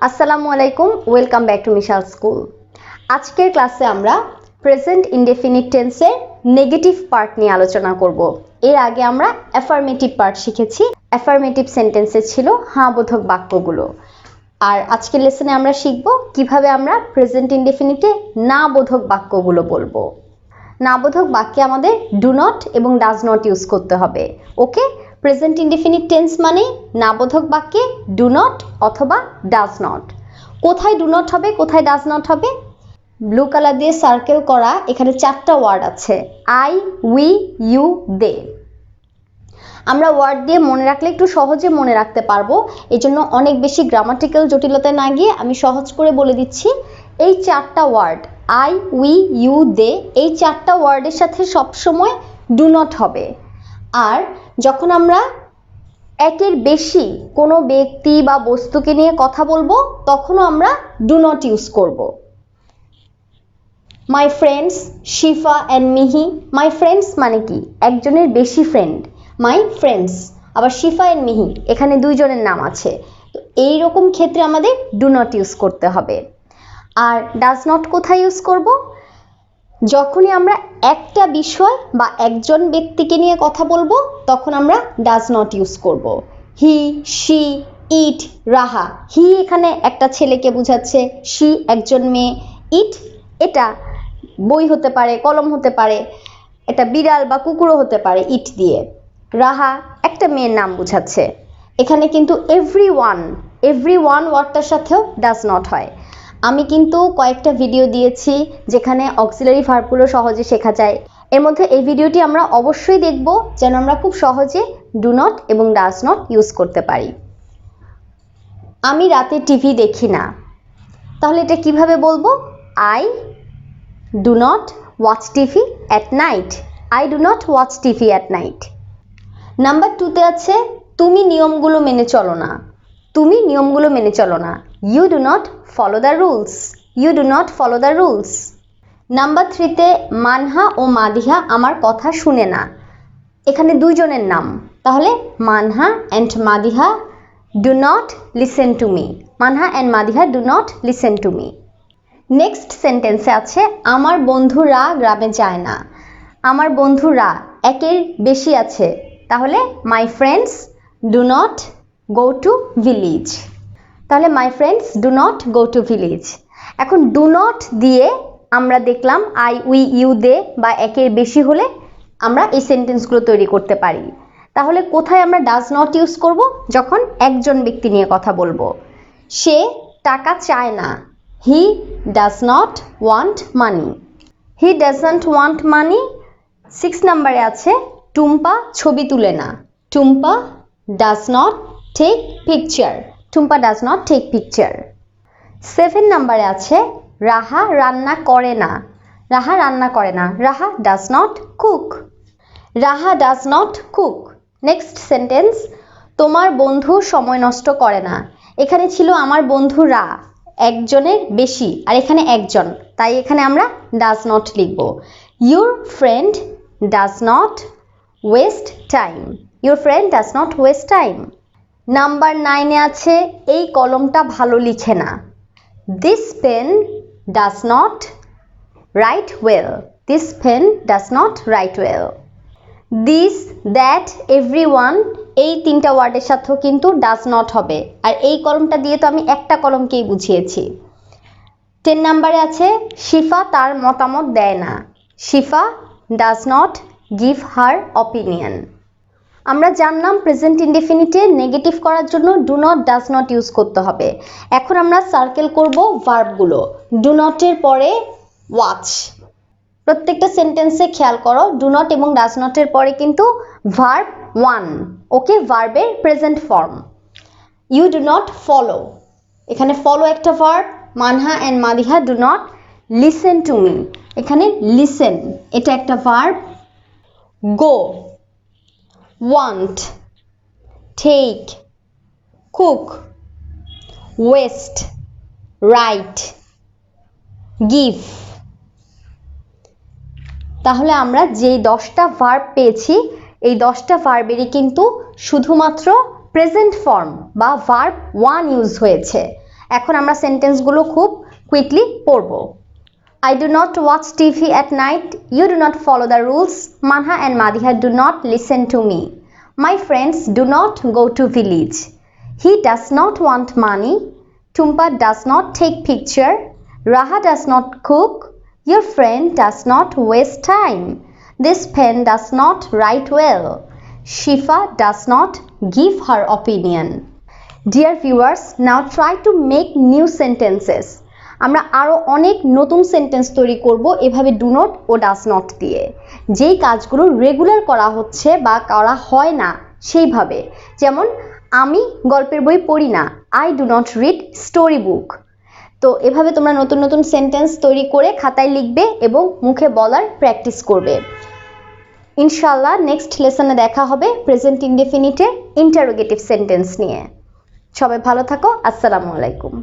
আসসালামু আলাইকুম, welcome back to মিশাল স্কুল। আজকের ক্লাসে আমরা প্রেজেন্ট ইনডেফিনিট টেন্সের নেগেটিভ পার্ট নিয়ে আলোচনা করব। এর আগে আমরা অ্যাফার্মেটিভ পার্ট শিখেছি। অ্যাফার্মেটিভ সেন্টেন্সে ছিল হ্যাঁ বোধক বাক্যগুলো। আর আজকের লেসনে আমরা শিখব কিভাবে আমরা প্রেজেন্ট ইনডেফিনিটে না বোধক বাক্যগুলো বলবো। না বোধক বাক্যে আমাদের ডু নট এবং ডাজ নট ইউজ করতে হবে। ওকে, প্রেজেন্ট ইনডেফিনিট টেন্স মানে না বোধক বাক্যে ডু নট অথবা ডাজ নট। কোথায় ডু নট হবে, কোথায় ডাজ নট হবে? ব্লু কালার দিয়ে সার্কেল করা এখানে 4টা ওয়ার্ড আছে, আই, উই, ইউ, দে। আমরা ওয়ার্ড দিয়ে মনে রাখলে একটু সহজে মনে রাখতে পারবো। এই জন্য অনেক বেশি গ্রামাটিক্যাল জটিলতায় না গিয়ে আমি সহজ করে বলে দিচ্ছি। এই 4টা ওয়ার্ড আই, উই, ইউ, দে, এই 4টা ওয়ার্ডের সাথে সবসময় ডু নট হবে। আর যখন আমরা একের বেশি কোনো ব্যক্তি বা বস্তুকে নিয়ে কথা বলবো তখনও আমরা ডু নট ইউজ করব। মাই ফ্রেন্ডস শিফা অ্যান্ড মিহি। মাই ফ্রেন্ডস মানে কি? একজনের বেশি ফ্রেন্ড, মাই ফ্রেন্ডস। আবার শিফা অ্যান্ড মিহি, এখানে দুইজনের নাম আছে। তো এইরকম ক্ষেত্রে আমাদের ডু নট ইউজ করতে হবে। আর ডাজ নট কোথায় ইউজ করব? যখনই আমরা একটা বিষয় বা একজন ব্যক্তিকে নিয়ে কথা বলবো তখন আমরা ডাজ নট ইউজ করব। হি, শি, ইট, রাহা। হি এখানে একটা ছেলেকে বোঝাচ্ছে, শি একজন মেয়ে, ইট এটা বই হতে পারে, কলম হতে পারে, এটা বিড়াল বা কুকুরও হতে পারে ইট দিয়ে। রাহা একটা মেয়ের নাম বোঝাচ্ছে। এখানে কিন্তু এভরি ওয়ান ওয়ার্ডটার সাথেও ডাজ নট হয়। আমি কিন্তু কয়েকটা ভিডিও দিয়েছি যেখানে অক্সিলারি ভার্বগুলো সহজে শেখা যায়। এর মধ্যে এই ভিডিওটি আমরা অবশ্যই দেখব যেন আমরা খুব সহজে ডু নট এবং ডাজ নট ইউজ করতে পারি। আমি রাতে টিভি দেখি না, তাহলে এটা কিভাবে বলবো? I do not watch TV at night. I do not watch TV at night. Number 2তে আছে তুমি নিয়মগুলো মেনে চলো না। তুমি নিয়মগুলো মেনে চলো না। You do not follow the rules. You do not follow the rules. Number 3তে মানহা ও মাদিহা আমার কথা শুনে না। এখানে দুইজনের নাম, তাহলে Manha and Madiha do not listen to me. Manha and Madiha do not listen to me. Next সেন্টেন্সে আছে আমার বন্ধুরা গ্রামে যায় না। আমার বন্ধুরা একের বেশি আছে, তাহলে my friends do not go to village. তাহলে my friends do not go to village. এখন ডু নট দিয়ে আমরা দেখলাম আই, উই, ইউ, দে বা একের বেশি হলে আমরা এই সেন্টেন্সগুলো তৈরি করতে পারি। তাহলে কোথায় আমরা ডাজ নট ইউজ করব? যখন একজন ব্যক্তি নিয়ে কথা বলবো। সে টাকা চায় না। He does not want money. He doesn't want money. 6 নম্বরে আছে টুম্পা ছবি তুলে না। Tumpa does not take picture. Tumpa does not take picture. 7 নম্বরে আছে রাহা রান্না করে না। রাহা রান্না করে না। Raha does not cook. Raha does not cook. Next sentence তোমার বন্ধু সময় নষ্ট করে না। এখানে ছিল আমার বন্ধুরা, একজনের বেশি, আর এখানে একজন, তাই এখানে আমরা ডাজ নট লিখব। Your friend does not waste time. Your friend does not waste time. Number 9-এ আছে এই কলমটা ভালো লিখে না। This pen does not write well. This pen does not write well. This, that, everyone এই 3টা ওয়ার্ডের সাথেও কিন্তু ডাজ নট হবে। আর এই কলমটা দিয়ে তো আমি একটা কলমকেই বুঝিয়েছি। 10 নম্বরে আছে শিফা তার মতামত দেয় না। শিফা does not give her opinion. আমরা জানলাম প্রেজেন্ট ইনডেফিনিটে নেগেটিভ করার জন্য do not does not use করতে হবে। এখন আমরা সার্কেল করব ভার্বগুলো। ডু নটের পরে ওয়াচ। প্রত্যেকটা সেন্টেন্সে খেয়াল করো ডু নট এবং ডাজ নটের পরে কিন্তু ভার্ব 1। ওকে, ভার্বের present form. You do not follow. এখানে ফলো একটা verb. Manha and Madiha do not listen to me. এখানে লিসেন এটা একটা verb. Go, want, take, cook, waste, write, give। তাহলে আমরা যে 10টা ভার্ব পেয়েছি এই 10টা ভার্বেরই কিন্তু শুধুমাত্র প্রেজেন্ট ফর্ম বা ভার্ব 1 ইউজ হয়েছে। এখন আমরা সেন্টেন্সগুলো খুব কুইকলি পড়ব। I do not watch TV at night. You do not follow the rules. Manha and Madiha do not listen to me. My friends do not go to village. He does not want money. Tumpa does not take picture. Raha does not cook. Your friend does not waste time. This pen does not write well. Shifa does not give her opinion. Dear viewers, now try to make new sentences. আমরা আরো অনেক নতুন sentence তৈরি করব এভাবে do not ও does not দিয়ে, যেই কাজগুলো রেগুলার করা হচ্ছে বা করা হয় না সেইভাবে। যেমন আমি গল্পের বই পড়ি না, I do not read story book. তো এভাবে তোমরা নতুন নতুন সেন্টেন্স তৈরি করে খাতায় লিখবে এবং মুখে বলার প্র্যাকটিস করবে। ইনশাআল্লাহ নেক্সট লেসনে দেখা হবে প্রেজেন্ট ইনডেফিনিটের ইন্টারোগেটিভ সেন্টেন্স নিয়ে। সবাই ভালো থাকো, আসসালামু আলাইকুম।